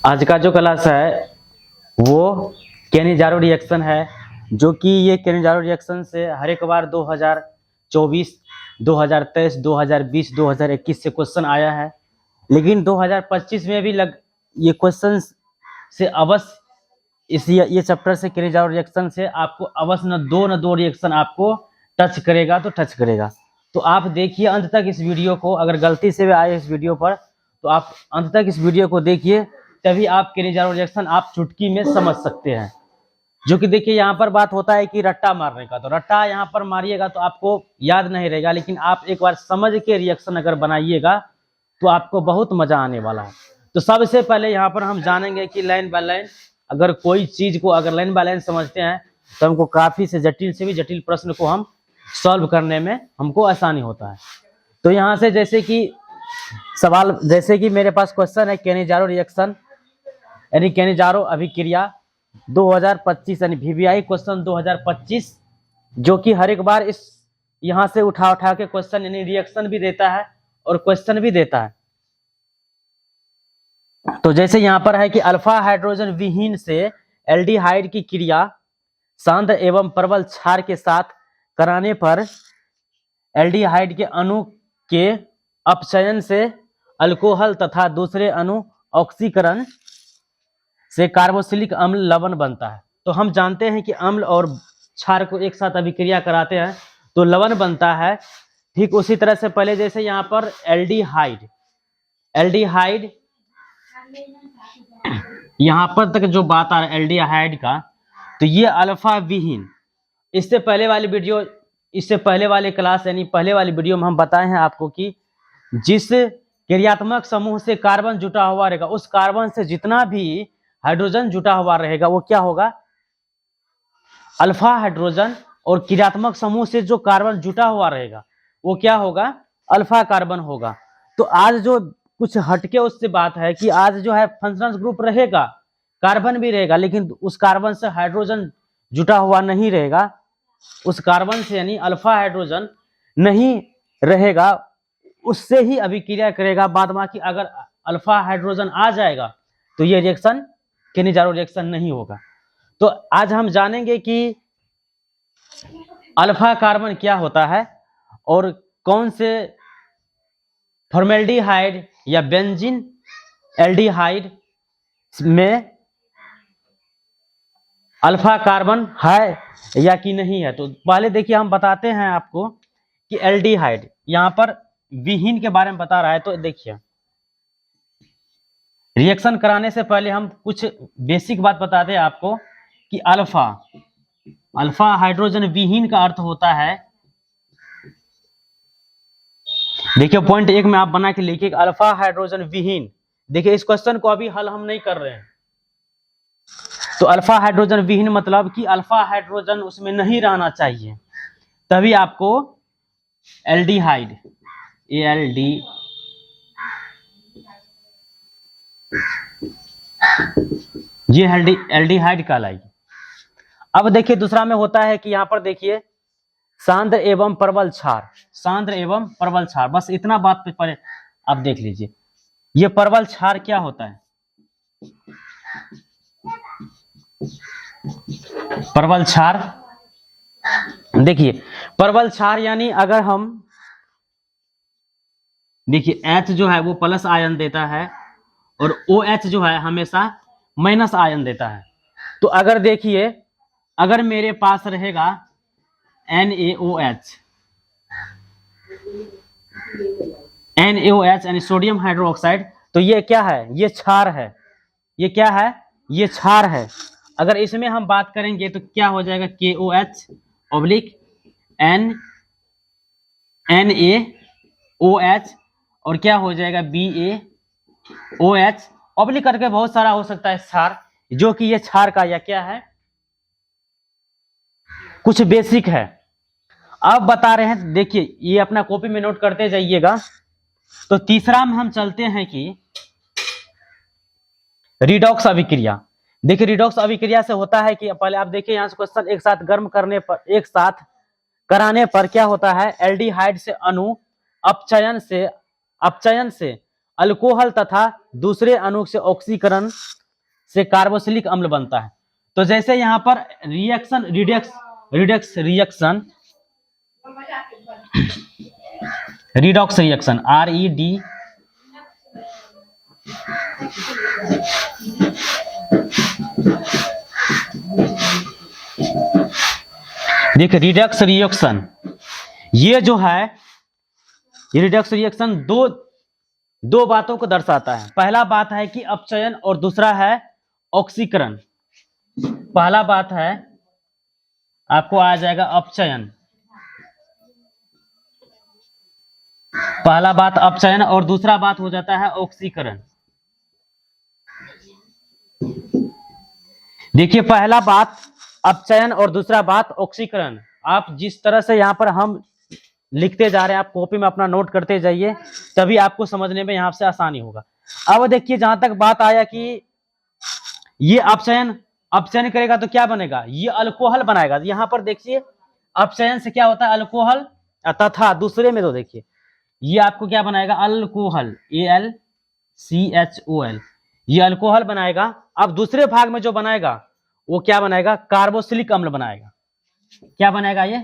आज का जो क्लास है वो केनिजारो रिएक्शन है, जो कि ये केनिजारो रिएक्शन से हर एक बार 2024, 2023, 2020, 2021 से क्वेश्चन आया है। लेकिन 2025 में भी ये क्वेश्चन से अवश्य ये चैप्टर से केनिजारो रिएक्शन से आपको अवश्य न दो रिएक्शन आपको टच करेगा तो टच करेगा। तो आप देखिए अंत तक इस वीडियो को। अगर गलती से भी आए इस वीडियो पर तो आप अंत तक इस वीडियो को देखिए, तभी आप केनिजारो रिएक्शन आप चुटकी में समझ सकते हैं। जो कि देखिए यहाँ पर बात होता है कि रट्टा मारने का, तो रट्टा यहाँ पर मारिएगा तो आपको याद नहीं रहेगा, लेकिन आप एक बार समझ के रिएक्शन अगर बनाइएगा तो आपको बहुत मजा आने वाला है। तो सबसे पहले यहाँ पर हम जानेंगे कि लाइन बाय लाइन अगर कोई चीज को अगर लाइन बाय लाइन समझते हैं तो हमको काफी से भी जटिल प्रश्न को हम सॉल्व करने में हमको आसानी होता है। तो यहाँ से जैसे कि मेरे पास क्वेश्चन है केनिजारो रिएक्शन यानी केनिजारो अभिक्रिया 2025 यानी वीवीआई क्वेश्चन 2025, जो कि हर एक बार इस यहाँ से उठा के क्वेश्चन यानी रिएक्शन भी देता है और क्वेश्चन भी देता है। तो जैसे यहाँ पर है कि अल्फा हाइड्रोजन विहीन से एल्डिहाइड की क्रिया सांद्र एवं प्रबल क्षार के साथ कराने पर एल्डिहाइड के अणु के अपचयन से अल्कोहल तथा दूसरे अणु ऑक्सीकरण से कार्बोक्सिलिक अम्ल लवण बनता है। तो हम जानते हैं कि अम्ल और क्षार को एक साथ अभिक्रिया कराते हैं तो लवण बनता है। ठीक उसी तरह से पहले जैसे यहाँ पर एल्डिहाइड यहाँ पर तक जो बात आ रहा है एल्डिहाइड का, तो ये अल्फा विहीन, इससे पहले वाले क्लास यानी पहले वाली वीडियो में हम बताए हैं आपको कि जिस क्रियात्मक समूह से कार्बन जुटा हुआ रहेगा उस कार्बन से जितना भी हाइड्रोजन जुटा हुआ रहेगा वो क्या होगा, अल्फा हाइड्रोजन। और क्रियात्मक समूह से जो कार्बन जुटा हुआ रहेगा वो क्या होगा, अल्फा कार्बन होगा। तो आज जो कुछ हटके उससे बात है कि आज जो है फंक्शनल ग्रुप रहेगा, कार्बन भी रहेगा, लेकिन उस कार्बन से हाइड्रोजन जुटा हुआ नहीं रहेगा, उस कार्बन से यानी अल्फा हाइड्रोजन नहीं रहेगा, उससे ही अभिक्रिया करेगा। बाद बाकी अगर अल्फा हाइड्रोजन आ जाएगा तो ये रिएक्शन केनिजारो रिएक्शन नहीं होगा। तो आज हम जानेंगे कि अल्फा कार्बन क्या होता है और कौन से फॉर्मेल्डिहाइड या बेंजीन एल्डिहाइड में अल्फा कार्बन है या कि नहीं है। तो पहले देखिए हम बताते हैं आपको कि एल्डिहाइड यहाँ पर विहीन के बारे में बता रहा है। तो देखिए रिएक्शन कराने से पहले हम कुछ बेसिक बात बताते हैं आपको कि अल्फा हाइड्रोजन विहीन का अर्थ होता है, देखिए पॉइंट 1 में आप बना के लिखिए अल्फा हाइड्रोजन विहीन। देखिए इस क्वेश्चन को अभी हल हम नहीं कर रहे हैं। तो अल्फा हाइड्रोजन विहीन मतलब कि अल्फा हाइड्रोजन उसमें नहीं रहना चाहिए, तभी आपको एल्डिहाइड ये एल्डिहाइड कहलाएगी। अब देखिए दूसरा में होता है कि यहाँ पर देखिए सांद्र एवं प्रबल क्षार, बस इतना बात पे पहले आप देख लीजिए। ये प्रबल क्षार क्या होता है, प्रबल क्षार, देखिए प्रबल क्षार यानी अगर हम देखिए H जो है वो प्लस आयन देता है और OH जो है हमेशा माइनस आयन देता है। तो अगर देखिए अगर मेरे पास रहेगा NaOH यानी सोडियम हाइड्रोक्साइड, तो ये क्या है, ये क्षार है, ये क्या है, ये क्षार है। अगर इसमें हम बात करेंगे तो क्या हो जाएगा KOH ऑब्लिक NaOH और क्या हो जाएगा BaOH ऑब्लिक करके बहुत सारा हो सकता है क्षार, जो कि ये क्षार का या क्या है कुछ बेसिक है। अब बता रहे हैं, देखिए ये अपना कॉपी में नोट करते जाइएगा। तो तीसरा में हम चलते हैं कि रिडॉक्स अभिक्रिया। देखिए रिडॉक्स अभिक्रिया से होता है कि पहले आप देखिए यहाँ से क्वेश्चन एक साथ कराने पर क्या होता है, एल्डिहाइड से अणु अपचयन से अल्कोहल तथा दूसरे अणु से ऑक्सीकरण से कार्बोक्सिलिक अम्ल बनता है। तो जैसे यहाँ पर रिएक्शन रिडॉक्स रिएक्शन RED देखिए रिडॉक्स रिएक्शन ये जो है, ये रिडॉक्स रिएक्शन दो बातों को दर्शाता है। पहला बात है कि अपचयन और दूसरा है ऑक्सीकरण। पहला बात है आपको आ जाएगा अपचयन, पहला बात अपचयन और दूसरा बात हो जाता है ऑक्सीकरण। देखिए पहला बात अपचयन और दूसरा बात ऑक्सीकरण। आप जिस तरह से यहाँ पर हम लिखते जा रहे हैं, आप कॉपी में अपना नोट करते जाइए, तभी आपको समझने में यहाँ से आसानी होगा। अब देखिए जहां तक बात आया कि ये अपचयन करेगा तो क्या बनेगा, ये अल्कोहल बनाएगा। यहाँ पर देखिए अपचयन से क्या होता है, अल्कोहल, तथा दूसरे में तो देखिए ये आपको क्या बनाएगा, अल्कोहल AlCHOL, ये अल्कोहल बनाएगा। अब दूसरे भाग में जो बनाएगा वो क्या बनाएगा, कार्बोक्सिलिक अम्ल बनाएगा। क्या बनाएगा ये,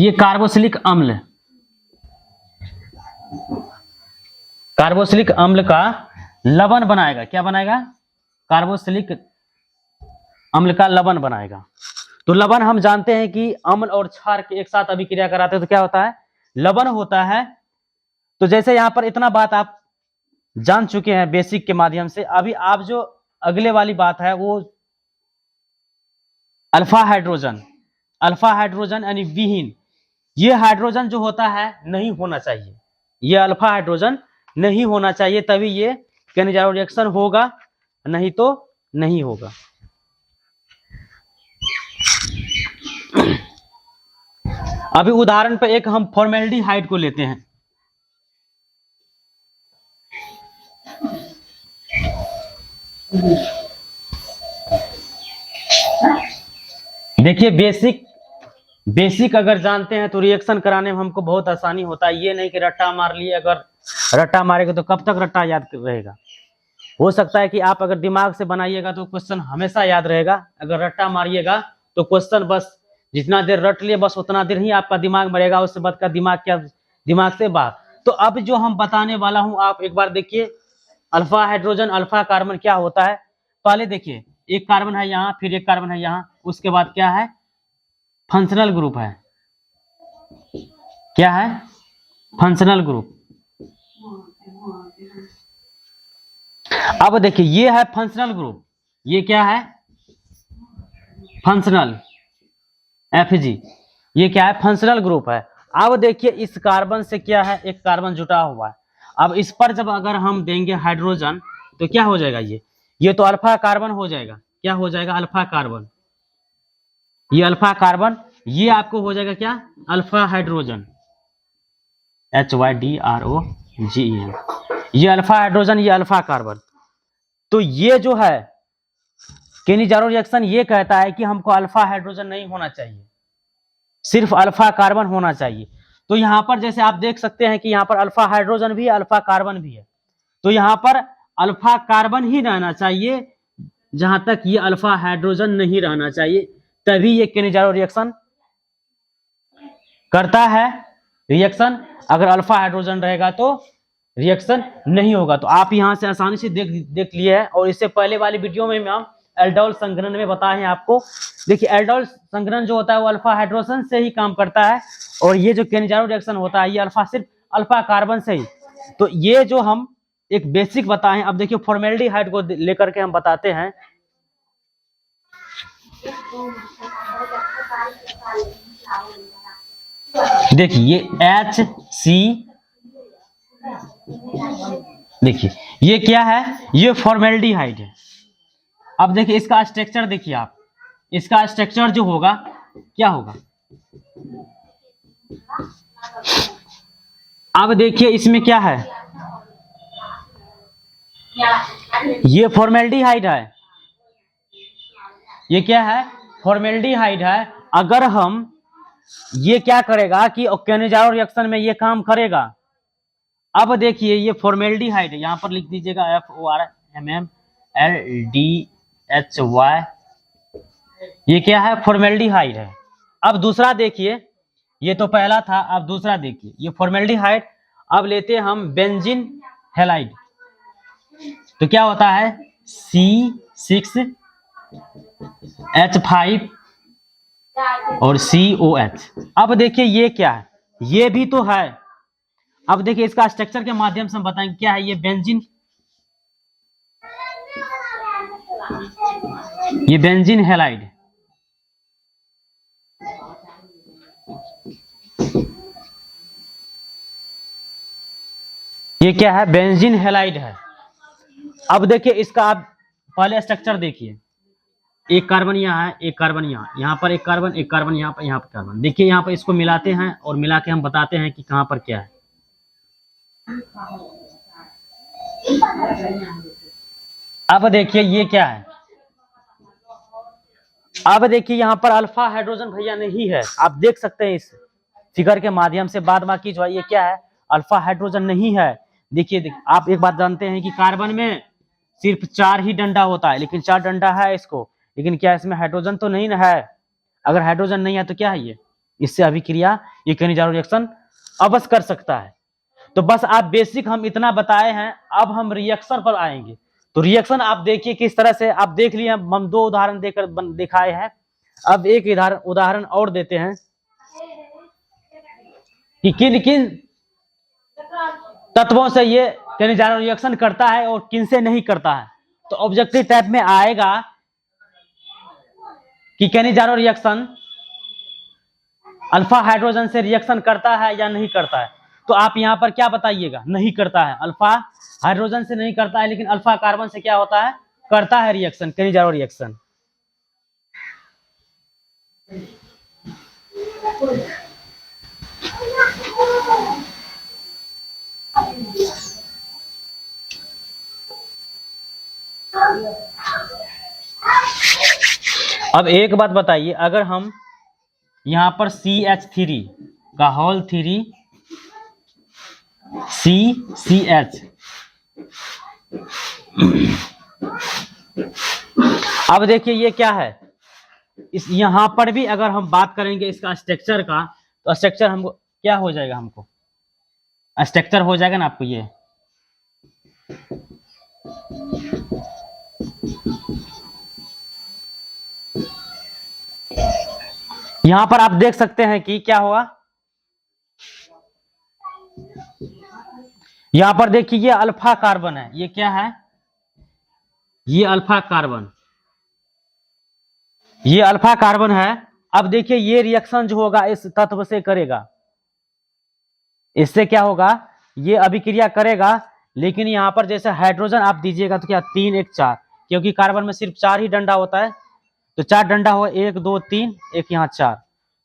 कार्बोक्सिलिक अम्ल। कार्बोक्सिलिक अम्ल का लवण बनाएगा। क्या बनाएगा, कार्बोक्सिलिक अम्ल का लवण बनाएगा। तो लवण हम जानते हैं कि अम्ल और क्षार के एक साथ अभिक्रिया कराते हैं तो क्या होता है, लवण होता है। तो जैसे यहां पर इतना बात आप जान चुके हैं बेसिक के माध्यम से। अभी आप जो अगले वाली बात है वो अल्फा हाइड्रोजन यानी विहीन, ये हाइड्रोजन जो होता है नहीं होना चाहिए, ये अल्फा हाइड्रोजन नहीं होना चाहिए, तभी ये केनिजारो रिएक्शन होगा, नहीं तो नहीं होगा। अभी उदाहरण पे एक हम फॉर्मेल्डिहाइड को लेते हैं। देखिए बेसिक अगर जानते हैं तो रिएक्शन कराने में हमको बहुत आसानी होता है। ये नहीं कि रट्टा मार लिए, अगर रट्टा मारेगा तो कब तक रट्टा याद रहेगा। हो सकता है कि आप अगर दिमाग से बनाइएगा तो क्वेश्चन हमेशा याद रहेगा, अगर रट्टा मारिएगा तो क्वेश्चन बस जितना देर रट लिए बस उतना देर ही आपका दिमाग में रहेगा, उसके बाद का दिमाग से बाहर। तो अब जो हम बताने वाला हूं आप एक बार देखिए, अल्फा हाइड्रोजन अल्फा कार्बन क्या होता है। पहले देखिए एक कार्बन है यहाँ, फिर एक कार्बन है यहाँ, उसके बाद क्या है, फंक्शनल ग्रुप है। क्या है, फंक्शनल ग्रुप। अब देखिए ये है फंक्शनल ग्रुप, ये क्या है, फंक्शनल FG, ये क्या है, फंक्शनल ग्रुप है। अब देखिए इस कार्बन से क्या है, एक कार्बन जुटा हुआ है। अब इस पर जब अगर हम देंगे हाइड्रोजन तो क्या हो जाएगा, ये तो अल्फा कार्बन हो जाएगा। क्या हो जाएगा, अल्फा कार्बन। ये अल्फा कार्बन, ये आपको हो जाएगा क्या, अल्फा हाइड्रोजन, HYDROGEN, ये अल्फा हाइड्रोजन, ये अल्फा कार्बन। तो ये जो है केनिजारो रिएक्शन ये कहता है कि हमको अल्फा हाइड्रोजन नहीं होना चाहिए, सिर्फ अल्फा कार्बन होना चाहिए। तो यहां पर जैसे आप देख सकते हैं कि यहाँ पर अल्फा हाइड्रोजन भी है, अल्फा कार्बन भी है। तो यहाँ पर अल्फा कार्बन ही रहना चाहिए, जहां तक ये अल्फा हाइड्रोजन नहीं रहना चाहिए, तभी ये केनिजारो रिएक्शन करता है। रिएक्शन अगर अल्फा हाइड्रोजन रहेगा तो रिएक्शन नहीं होगा। तो आप यहां से आसानी से देख लिए है। और इससे पहले वाली वीडियो में हम एल्डोल संघनन में बताए हैं आपको। देखिए एल्डोल संघनन जो होता है वो अल्फा हाइड्रोजन से ही काम करता है, और ये जो केनिजारो रिएक्शन होता है ये सिर्फ अल्फा कार्बन से ही। तो ये जो हम एक बेसिक बताए। अब देखिए फॉर्मेल्डिहाइड को लेकर के हम बताते हैं। देखिए ये HC, देखिए ये क्या है, ये फॉर्मेल्डिहाइड है। अब देखिए इसका स्ट्रक्चर देखिए आप, इसका स्ट्रक्चर जो होगा क्या होगा। अब देखिए इसमें क्या है, ये फॉर्मेल्डिहाइड है, ये क्या है, फॉर्मेल्डिहाइड है। अगर हम ये क्या करेगा कि केनेजारो रिएक्शन में ये काम करेगा। अब देखिए ये फॉर्मेल्डिहाइड है, यहां पर लिख दीजिएगा FORMMLDHY, ये क्या है, फॉर्मेल्डिहाइड है। अब दूसरा देखिए, ये तो पहला था, अब दूसरा देखिए, ये फॉर्मेल्डिहाइड। अब लेते हैं हम बेंजीन हैलाइड, तो क्या होता है C6H5 और COH। अब देखिए ये क्या है, ये भी तो है। अब देखिए इसका स्ट्रक्चर के माध्यम से हम बताएंगे क्या है ये बेंजीन, ये बेंजीन हैलाइड, ये क्या है, बेंजीन हैलाइड है। अब देखिए इसका आप पहले स्ट्रक्चर देखिए, एक कार्बन यहाँ है, एक कार्बन यहाँ पर एक कार्बन, एक कार्बन यहाँ पर कार्बन। देखिए यहाँ पर इसको मिलाते हैं और मिला के हम बताते हैं कि कहाँ पर क्या है। अब देखिए ये क्या है, अब देखिए यहाँ पर अल्फा हाइड्रोजन भैया नहीं है, आप देख सकते हैं इस फिगर के माध्यम से। बाद बाकी जो है ये क्या है, अल्फा हाइड्रोजन नहीं है। देखिए आप एक बात जानते हैं कि कार्बन में सिर्फ 4 ही डंडा होता है, लेकिन 4 डंडा है इसको, लेकिन क्या इसमें हाइड्रोजन तो नहीं है। अगर हाइड्रोजन नहीं है तो क्या है ये, इससे अभिक्रिया ये केनेजारो रिएक्शन अवश्य कर सकता है। तो बस आप बेसिक हम इतना बताए हैं, अब हम रिएक्शन पर आएंगे। तो रिएक्शन आप देखिए किस तरह से, आप देख लिए हम 2 उदाहरण देकर दिखाए हैं। अब एक उदाहरण और देते हैं कि किन किन तत्वों से ये केनेजारो रिएक्शन करता है और किन से नहीं करता है। तो ऑब्जेक्टिव टाइप में आएगा कि केनेजारो रिएक्शन अल्फा हाइड्रोजन से रिएक्शन करता है या नहीं करता है। तो आप यहां पर क्या बताइएगा, नहीं करता है, अल्फा हाइड्रोजन से नहीं करता है, लेकिन अल्फा कार्बन से क्या होता है, करता है रिएक्शन, केनेजारो रिएक्शन। अब एक बात बताइए, अगर हम यहां पर CH3 का होल 3 CCH, अब देखिए ये क्या है, इस यहां पर भी अगर हम बात करेंगे इसका स्ट्रक्चर का, तो स्ट्रक्चर हमको क्या हो जाएगा, हमको स्ट्रक्चर हो जाएगा ना आपको ये, यहां पर आप देख सकते हैं कि क्या होगा, यहां पर देखिए ये अल्फा कार्बन है, ये क्या है, ये अल्फा कार्बन, ये अल्फा कार्बन है। अब देखिए ये रिएक्शन जो होगा इस तत्व से करेगा, इससे क्या होगा, ये अभिक्रिया करेगा। लेकिन यहां पर जैसे हाइड्रोजन आप दीजिएगा तो क्या 3 1 4, क्योंकि कार्बन में सिर्फ 4 ही डंडा होता है, तो 4 डंडा हो, 1 2 3, एक यहाँ 4।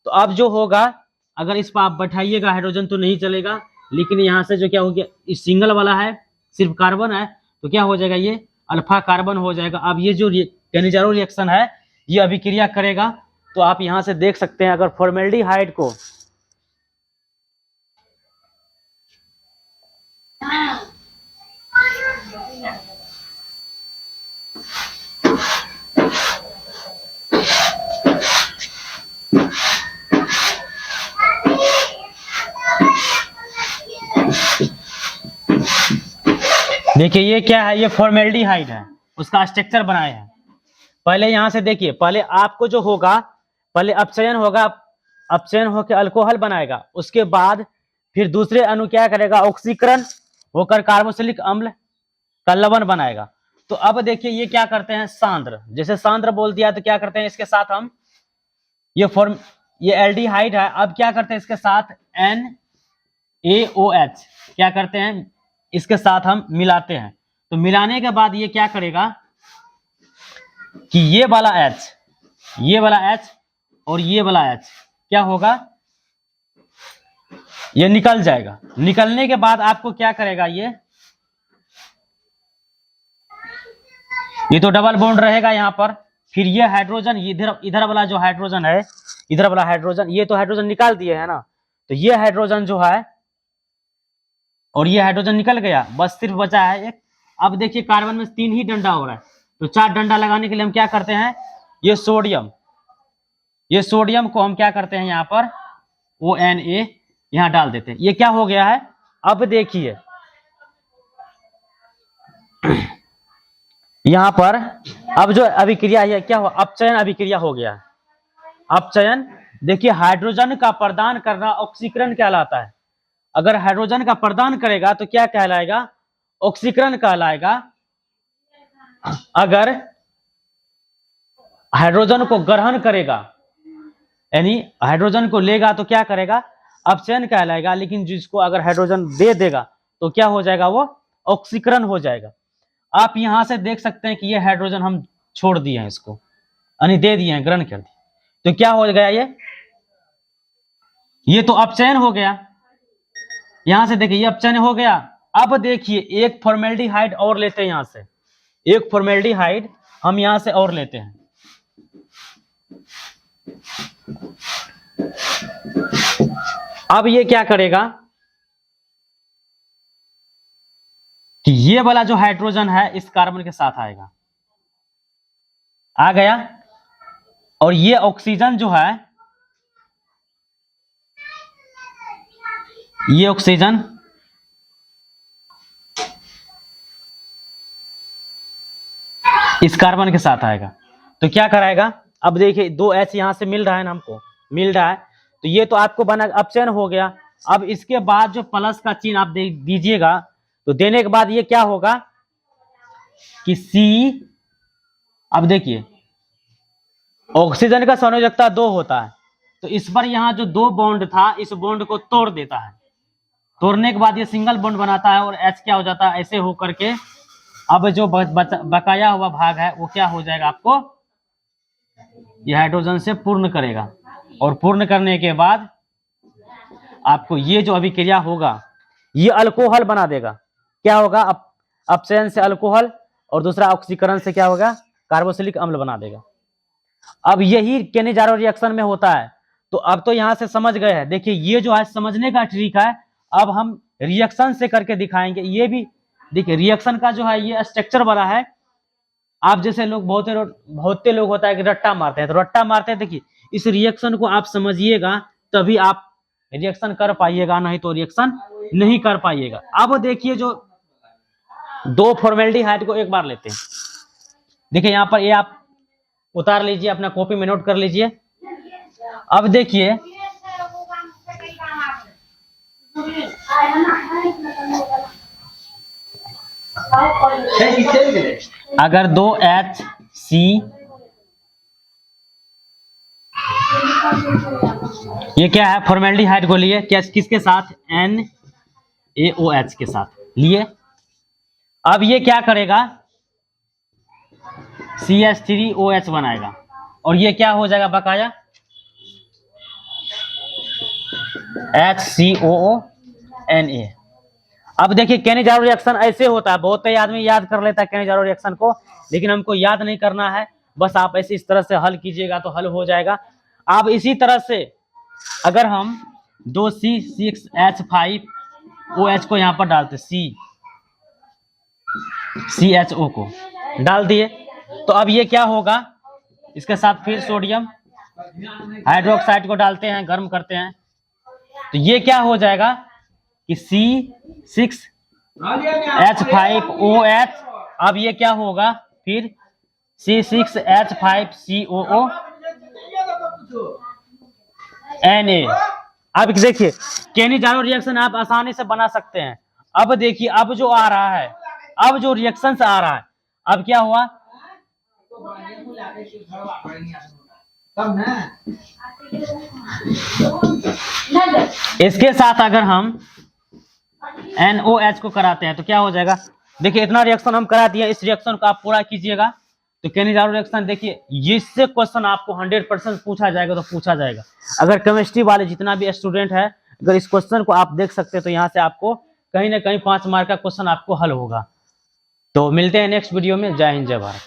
तो अब जो होगा, अगर इस पर आप बैठाइएगा हाइड्रोजन तो नहीं चलेगा, लेकिन यहाँ से जो क्या हो गया, इस सिंगल वाला है, सिर्फ कार्बन है, तो क्या हो जाएगा, ये अल्फा कार्बन हो जाएगा। अब ये जो केनेजारो रिएक्शन है ये अभिक्रिया करेगा। तो आप यहाँ से देख सकते हैं, अगर फॉर्मेल्डिहाइड को देखिए ये क्या है, ये फॉर्मेल्डिहाइड है, उसका स्ट्रक्चर बनाया है। पहले यहां से देखिए, पहले आपको जो होगा, पहले अपचयन होगा, अपचयन होकर अल्कोहल बनाएगा, उसके बाद फिर दूसरे अणु क्या करेगा, ऑक्सीकरण होकर कार्बोक्सिलिक अम्ल का लवण बनाएगा। तो अब देखिए ये क्या करते हैं, सांद्र, जैसे सांद्र बोल दिया तो क्या करते हैं, इसके साथ हम ये एल्डिहाइड है, अब क्या करते हैं इसके साथ NaOH क्या करते हैं, इसके साथ हम मिलाते हैं। तो मिलाने के बाद ये क्या करेगा कि ये वाला H, ये वाला H और ये वाला H क्या होगा, ये निकल जाएगा। निकलने के बाद आपको क्या करेगा, ये तो डबल बॉन्ड रहेगा यहाँ पर। फिर ये हाइड्रोजन, इधर इधर वाला जो हाइड्रोजन है, इधर वाला हाइड्रोजन, ये तो हाइड्रोजन निकाल दिए है ना, तो ये हाइड्रोजन जो है और ये हाइड्रोजन निकल गया, बस सिर्फ बचा है एक। अब देखिए कार्बन में 3 ही डंडा हो रहा है, तो 4 डंडा लगाने के लिए हम क्या करते हैं, ये सोडियम को हम क्या करते हैं यहाँ पर ONA यहाँ डाल देते हैं। ये क्या हो गया है, अब देखिए यहाँ पर अब जो अभिक्रिया है क्या हुआ, अपचयन अभिक्रिया हो गया है। अपचयन, देखिए हाइड्रोजन का प्रदान करना ऑक्सीकरण कहलाता है। अगर हाइड्रोजन का प्रदान करेगा तो क्या कहलाएगा, ऑक्सीकरण कहलाएगा। अगर हाइड्रोजन को ग्रहण करेगा यानी हाइड्रोजन को लेगा तो क्या करेगा, अपचयन कहलाएगा। लेकिन जिसको अगर हाइड्रोजन दे देगा तो क्या हो जाएगा, वो ऑक्सीकरण हो जाएगा। आप यहां से देख सकते हैं कि ये हाइड्रोजन हम छोड़ दिए हैं, इसको यानी दे दिए हैं, ग्रहण कर दिए, तो क्या हो गया, ये तो अपचयन हो गया। यहां से देखिए ये अपचयन हो गया। अब देखिए एक फॉर्मेल्डिहाइड और लेते हैं, यहां से एक फॉर्मेल्डिहाइड हम यहां से और लेते हैं। अब ये क्या करेगा कि ये वाला जो हाइड्रोजन है इस कार्बन के साथ आएगा, आ गया, और ये ऑक्सीजन जो है, ये ऑक्सीजन इस कार्बन के साथ आएगा, तो क्या कराएगा, अब देखिए 2H यहां से मिल रहा है ना, हमको मिल रहा है, तो ये तो आपको बना अपचयन हो गया। अब इसके बाद जो प्लस का चिन्ह आप दे दीजिएगा, तो देने के बाद ये क्या होगा कि C, अब देखिए ऑक्सीजन का संयोजकता 2 होता है, तो इस पर यहाँ जो 2 बॉन्ड था, इस बॉन्ड को तोड़ देता है। तोड़ने के बाद ये सिंगल बॉन्ड बनाता है और H क्या हो जाता है, ऐसे होकर के अब जो बकाया हुआ भाग है वो क्या हो जाएगा, आपको ये हाइड्रोजन से पूर्ण करेगा, और पूर्ण करने के बाद आपको ये जो अभिक्रिया होगा ये अल्कोहल बना देगा। क्या होगा, अपचयन से अल्कोहल और दूसरा ऑक्सीकरण से क्या होगा, कार्बोक्सिलिक अम्ल बना देगा। अब यही केनिजारो रिएक्शन में होता है। तो अब तो यहां से समझ गए हैं। देखिए ये जो है समझने का ट्रिक है, अब हम रिएक्शन से करके दिखाएंगे। ये भी देखिए रिएक्शन का जो है ये स्ट्रक्चर वाला है। आप जैसे लोग बहुत लोग होता है कि रट्टा मारते हैं, तो रट्टा मारते हैं। देखिए इस रिएक्शन को आप समझिएगा तभी आप रिएक्शन कर पाइएगा, नहीं तो रिएक्शन नहीं कर पाइएगा। अब देखिए जो 2 फॉर्मेल्डिहाइड को एक बार लेते हैं। देखिए यहाँ पर ये आप उतार लीजिए, अपना कॉपी में नोट कर लीजिए। अब देखिए अगर 2HC ये क्या है, फॉर्मेल्डिहाइड को लिए क्या, किसके साथ, NaOH के साथ लिए। अब ये क्या करेगा, CH3OH बनाएगा, और ये क्या हो जाएगा बकाया, HCOONA। अब देखिए केनिजारो रिएक्शन ऐसे होता है, बहुत ही आदमी याद कर लेता है केनिजारो रिएक्शन को, लेकिन हमको याद नहीं करना है। बस आप ऐसे इस तरह से हल कीजिएगा तो हल हो जाएगा। आप इसी तरह से अगर हम 2C6H5OH को यहाँ पर डालते, CHO को डाल दिए, तो अब ये क्या होगा, इसके साथ फिर सोडियम हाइड्रोक्साइड को डालते हैं, गर्म करते हैं, तो ये क्या हो जाएगा कि C6H5OH। अब ये क्या होगा फिर C6H5COONA। अब देखिए केनिजारो रिएक्शन आप आसानी से बना सकते हैं। अब देखिए अब जो आ रहा है, अब जो रिएक्शन से आ रहा है, अब क्या हुआ, इसके साथ अगर हम NOH को कराते हैं तो क्या हो जाएगा। देखिए इतना रिएक्शन हम करा दिए, इस रिएक्शन को आप पूरा कीजिएगा तो केनिजारो रिएक्शन देखिए इससे क्वेश्चन आपको 100% पूछा जाएगा, तो पूछा जाएगा। अगर केमिस्ट्री वाले जितना भी स्टूडेंट है, अगर इस क्वेश्चन को आप देख सकते हैं तो यहाँ से आपको कहीं ना कहीं 5 मार्क का क्वेश्चन आपको हल होगा। तो मिलते हैं नेक्स्ट वीडियो में। जय हिंद, जय भारत।